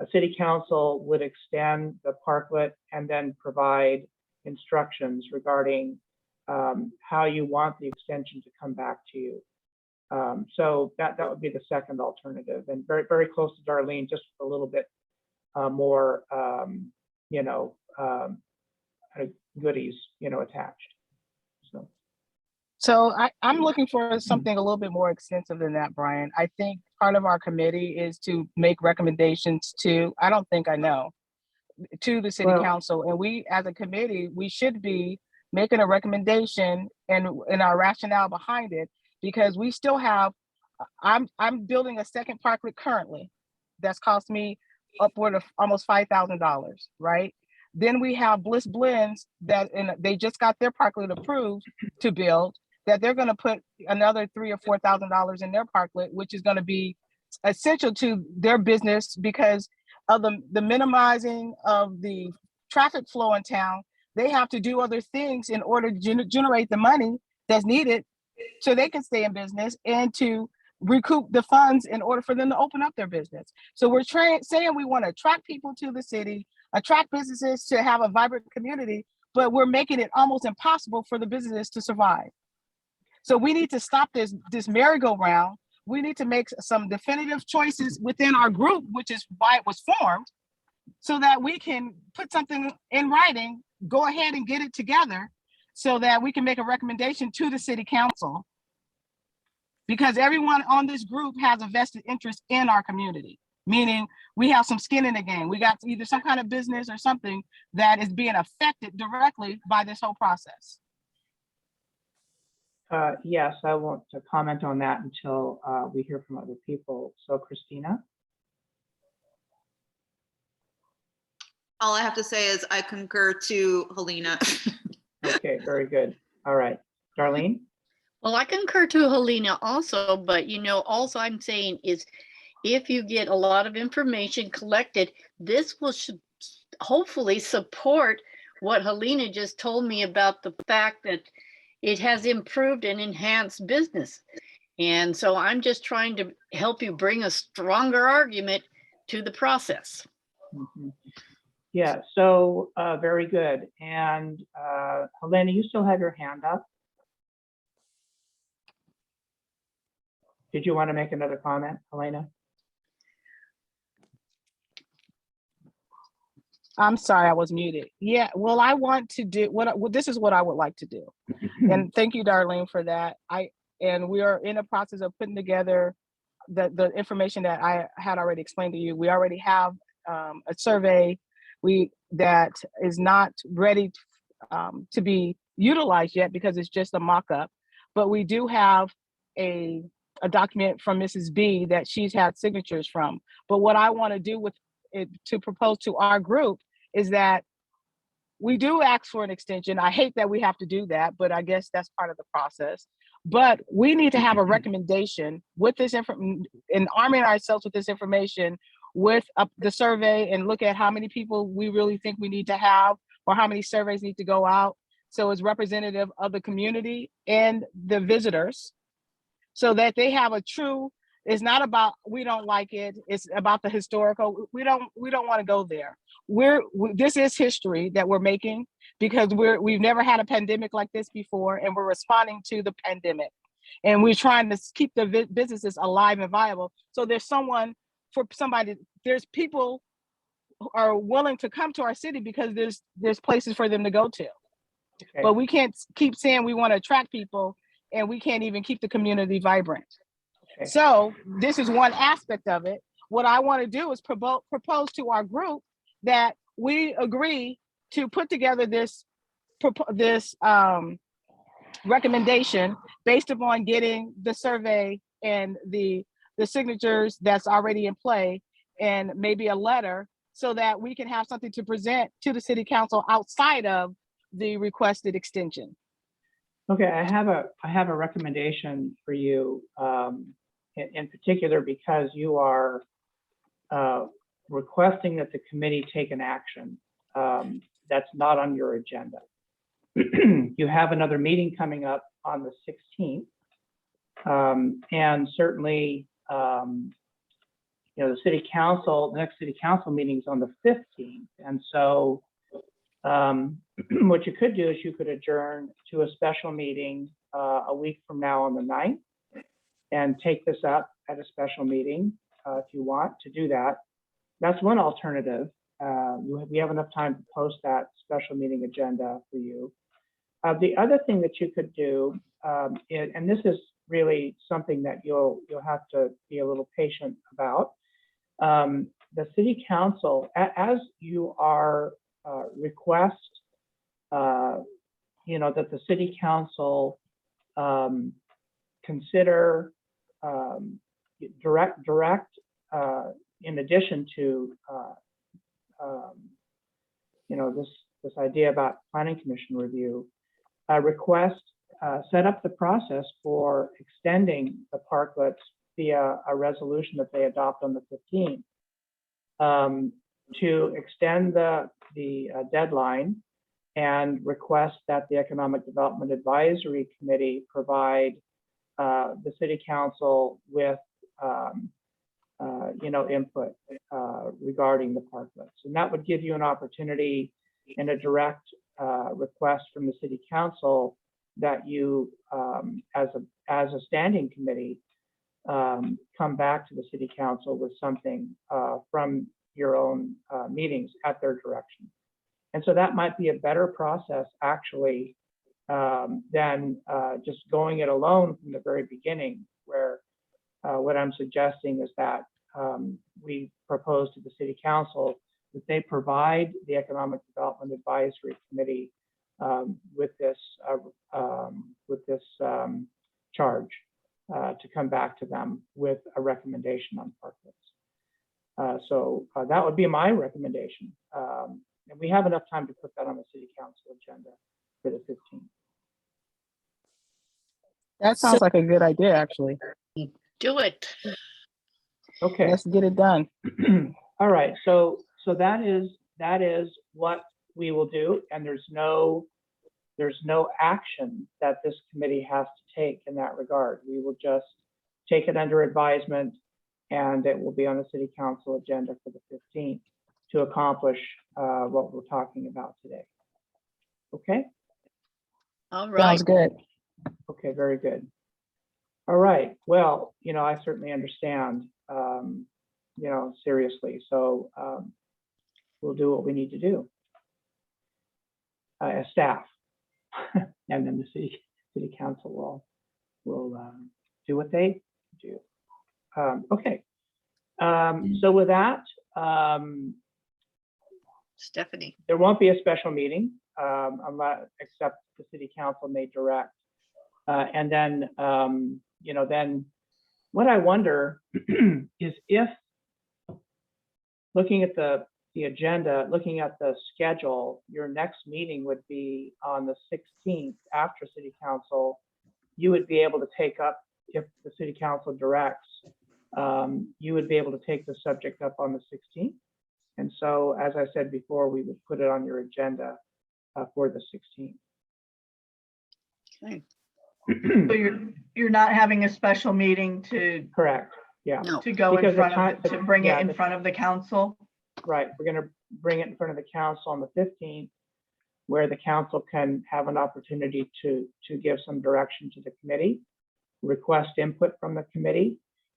a city council would extend the parklet and then provide instructions regarding how you want the extension to come back to you. So that would be the second alternative, and very, very close to Darlene, just a little bit more, goodies, attached. So I'm looking for something a little bit more extensive than that, Brian. I think part of our committee is to make recommendations to the city council. And we, as a committee, we should be making a recommendation and our rationale behind it, because we still have, I'm building a second parklet currently that's cost me upward of almost $5,000, right? Then we have Bliss Blends they just got their parklet approved to build, that they're going to put another $3,000 or $4,000 in their parklet, which is going to be essential to their business because of the minimizing of the traffic flow in town. They have to do other things in order to generate the money that's needed so they can stay in business and to recoup the funds in order for them to open up their business. So we're saying we want to attract people to the city, attract businesses to have a vibrant community, but we're making it almost impossible for the businesses to survive. So we need to stop this merry-go-round. We need to make some definitive choices within our group, which is why it was formed, so that we can put something in writing, go ahead and get it together so that we can make a recommendation to the city council. Because everyone on this group has a vested interest in our community, meaning we have some skin in the game. We got either some kind of business or something that is being affected directly by this whole process. Yes, I won't comment on that until we hear from other people. So Christina? All I have to say is I concur to Helena. Okay, very good. All right, Darlene? Well, I concur to Helena also, but also I'm saying is if you get a lot of information collected, this will hopefully support what Helena just told me about the fact that it has improved and enhanced business. And so I'm just trying to help you bring a stronger argument to the process. Mm-hmm. Yeah, so very good. And Helena, you still have your hand up. Did you want to make another comment, Helena? I'm sorry, I was muted. Yeah, well, I want to do this is what I would like to do. And thank you, Darlene, for that. And we are in the process of putting together the information that I had already explained to you. We already have a survey that is not ready to be utilized yet because it's just a mock-up, but we do have a document from Mrs. B that she's had signatures from. But what I want to do with it to propose to our group is that we do ask for an extension. I hate that we have to do that, but I guess that's part of the process. But we need to have a recommendation with this information and arming ourselves with this information with the survey and look at how many people we really think we need to have or how many surveys need to go out. So it's representative of the community and the visitors so that they have a true, it's not about, we don't like it. It's about the historical. We don't want to go there. This is history that we're making because we've never had a pandemic like this before, and we're responding to the pandemic, and we're trying to keep the businesses alive and viable. So there's people who are willing to come to our city because there's places for them to go to. Okay. But we can't keep saying we want to attract people, and we can't even keep the community vibrant. Okay. So this is one aspect of it. What I want to do is propose to our group that we agree to put together this recommendation based upon getting the survey and the signatures that's already in play, and maybe a letter so that we can have something to present to the city council outside of the requested extension. Okay, I have a recommendation for you, in particular because you are requesting that the committee take an action that's not on your agenda. You have another meeting coming up on the 16th, and certainly, the the next city council meeting is on the 15th, and so what you could do is you could adjourn to a special meeting a week from now on the 9th and take this up at a special meeting if you want to do that. That's one alternative. We have enough time to post that special meeting agenda for you. The other thing that you could do, and this is really something that you'll have to be a little patient about, the city council, as you are request, that the city council consider direct in addition to this idea about planning commission review, request set up the process for extending the parklets via a resolution that they adopt on the 15th to extend the deadline and request that the Economic Development Advisory Committee provide the City Council with input regarding the parklets. And that would give you an opportunity in a direct request from the City Council that you, as a standing committee, come back to the City Council with something from your own meetings at their direction. And so that might be a better process actually than just going it alone from the very beginning, where what I'm suggesting is that we propose to the City Council that they provide the Economic Development Advisory Committee with this charge to come back to them with a recommendation on parklets. So that would be my recommendation. And we have enough time to put that on the City Council agenda for the 15th. That sounds like a good idea, actually. Do it. Okay. Let's get it done. All right. So that is what we will do, and there's no action that this committee has to take in that regard. We will just take it under advisement, and it will be on the City Council agenda for the 15th to accomplish what we're talking about today. Okay? All right. Sounds good. Okay, very good. All right. Well, I certainly understand, seriously. So we'll do what we need to do as staff. And then the city council will do what they do. Okay. So with that, Stephanie. there won't be a special meeting unless, except the city council may direct. And then, you know, then what I wonder is if, looking at the agenda, looking at the schedule, your next meeting would be on the 16th after city council. You would be able to take up, if the city council directs, you would be able to take the subject up on the 16th. And so, as I said before, we would put it on your agenda for the 16th. Okay. So you're not having a special meeting to Correct. Yeah. No. to go in Because the front time- of, to bring yeah, it in the- front of the council? Right. We're going to bring it in front of the council on the 15th, where the council can have an opportunity to give some direction to the committee, request input from the committee,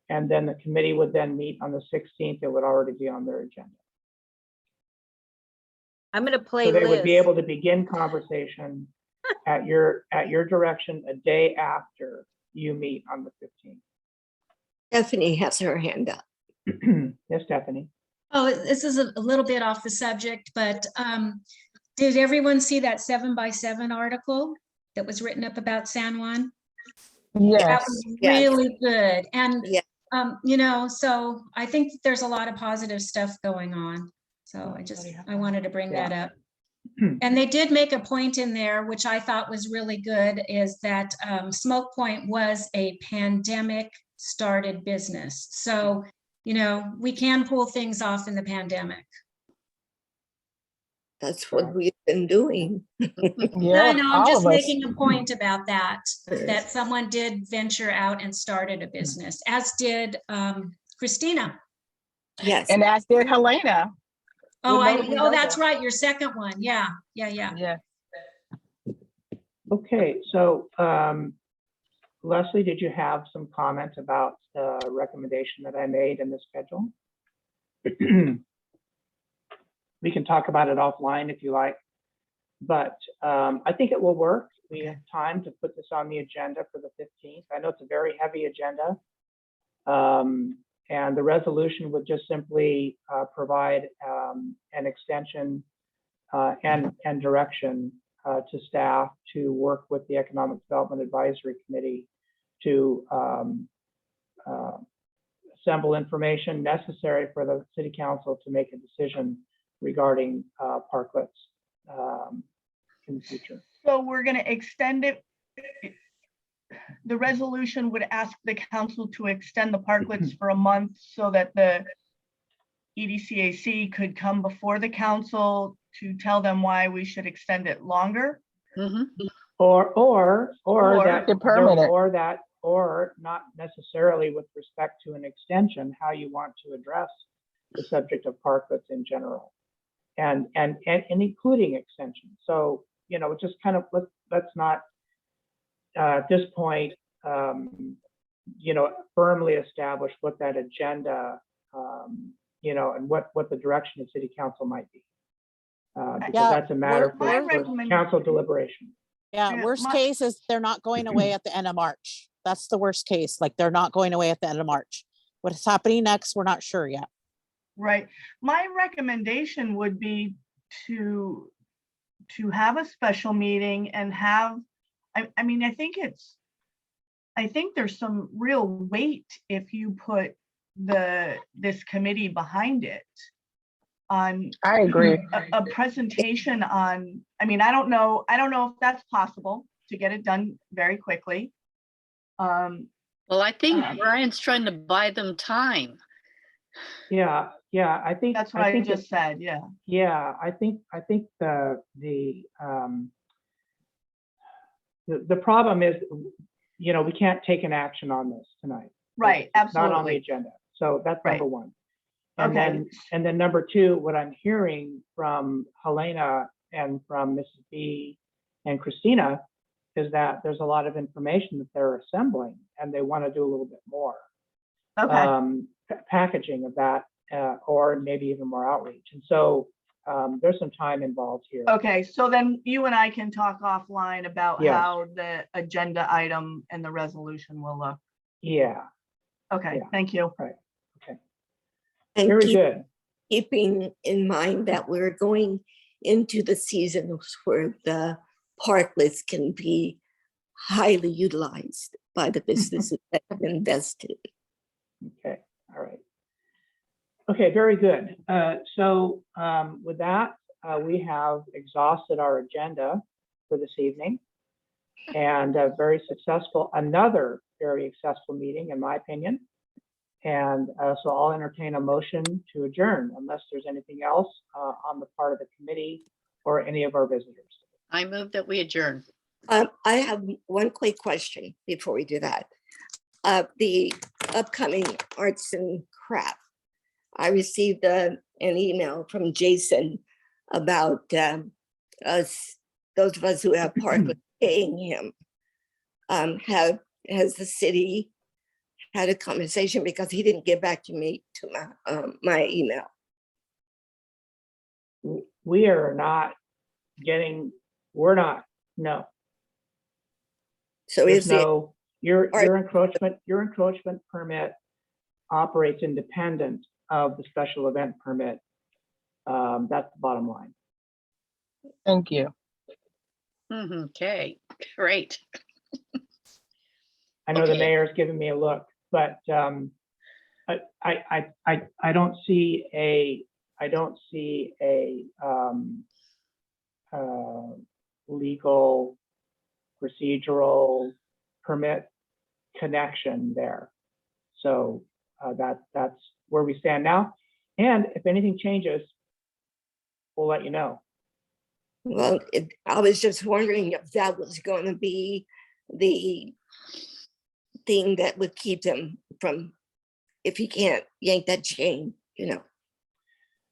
and then the committee would then meet on the 16th. It would already be on their agenda. I'm gonna play So they would be Liz. able to begin conversation at your direction a day after you meet on the 15th. Stephanie has her hand up. Yes, Stephanie. Oh, this is a little bit off the subject, but did everyone see that 7x7 article that was written up about San Juan? That Yes. was Yes. really good. And, Yeah. you know, so I think that there's a lot of positive stuff going on. So I wanted to bring that up. And they did make a point in there, which I thought was really good, is that Smoke Point was a pandemic started business. So, you know, we can pull things off in the pandemic. That's what we've been doing. Yeah, I know, I'm all just of us. making a point about that, that someone did venture out and started a business, as did Christina. Yes. And as did Helena. Oh, Notable oh, that's Noble. right, your second one. Yeah. Yeah. Okay, so Leslie, did you have some comments about the recommendation that I made in the schedule? We can talk about it offline if you like, but I think it will work. We have time to put this on the agenda for the 15th. I know it's a very heavy agenda. And the resolution would just simply provide an extension and direction to staff to work with the Economic Development Advisory Committee to assemble information necessary for the City Council to make a decision regarding parklets in the future. So we're going to extend it. The resolution would ask the council to extend the parklets for a month so that the EDCAC could come before the council to tell them why we should extend it longer. Mhm. Or that, The permanent. or not necessarily with respect to an extension, how you want to address the subject of parklets in general, and including extension. So, you know, just kind of let's not at this point, you know, firmly establish what that agenda, you know, and what the direction of City Council might be, because Yeah, that's a matter my for recommend- council deliberation. Yeah, Yeah, worst my- case is they're not going away at the end of March. That's the worst case. Like they're not going away at the end of March. What's happening next, we're not sure yet. Right. My recommendation would be to have a special meeting and have, I mean, I think there's some real weight if you put this committee behind it on I agree. a presentation on, I mean, I don't know if that's possible to get it done very quickly. Well, I think Brian's trying to buy them time. Yeah, I think That's what I think just said, yeah. Yeah, I think the problem is, you know, we can't take an action on this tonight. Right, It's not on the absolutely. agenda. So that's Right. number one. And Okay. then number two, what I'm hearing from Helena and from Mrs. B and Christina is that there's a lot of information that they're assembling and they want to do a little bit more Okay, packaging of that, or maybe even more outreach. And so there's some time involved here. okay, so then you and I can talk offline about Yes. how the agenda item and the resolution will look. Yeah. Okay, Yeah. thank you. Right. Okay. And Very good. keeping in mind that we're going into the seasons where the parklets can be highly utilized by the businesses that have invested. Okay. All right. Okay, very good. So with that, we have exhausted our agenda for this evening, and another very successful meeting, in my opinion. And so I'll entertain a motion to adjourn unless there's anything else on the part of the committee or any of our visitors. I move that we adjourn. I have one quick question before we do that. The upcoming arts and craft. I received an email from Jason about us, those of us who have part with paying him. Has the city had a conversation, because he didn't get back to me to my email? We are not getting, no. So There's is it, no, your encroachment permit operates independent of the special event permit. That's the bottom line. Thank you. Okay, great. I know the Okay. mayor's giving me a look, but I don't see a legal procedural permit connection there. So that's where we stand now. And if anything changes, we'll let you know. well, I was just wondering if that was going to be the thing that would keep them from, if he can't yank that chain, you know.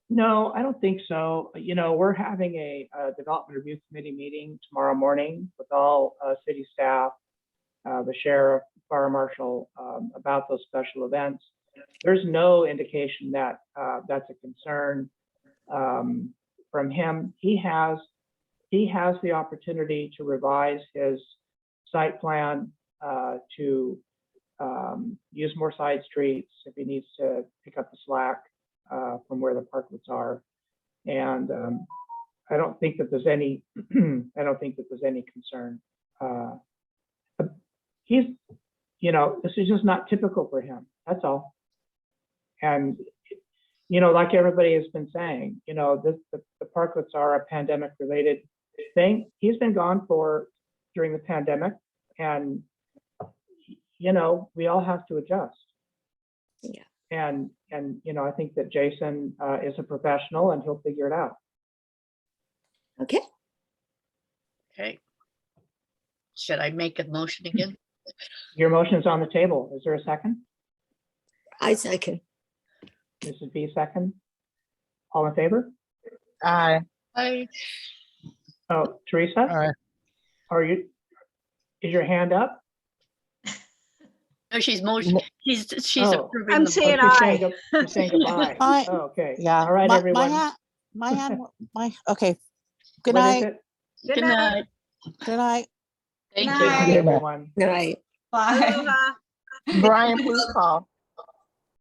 No, I don't think so. You know, we're having a development review committee meeting tomorrow morning with all city staff, the sheriff, fire marshal, about those special events. There's no indication that that's a concern from him. He has the opportunity to revise his site plan to use more side streets if he needs to pick up the slack from where the parklets are. And I don't think that there's any concern. He's, you know, this is just not typical for him. That's all. And, you know, like everybody has been saying, you know, the parklets are a pandemic related thing. He's been gone during the pandemic, and, you know, we all have to adjust. Yeah. And, you know, I think that Jason is a professional and he'll figure it out. Okay. Okay. Should I make a motion again? Your motion is on the table. Is there a second? I second. Mrs. B, second. All in favor? Aye. I, Oh, Teresa? All right. Is your hand up? no, she's motion, she's Oh. approving I'm the saying motion. You're saying goodbye. Aye. Oh, okay. Yeah. All right, everyone. Okay. Good What is night. it? Good night. Good night. Thank Good you. night. Good night, everyone. All right. Bye. Aloha. Brian, please call.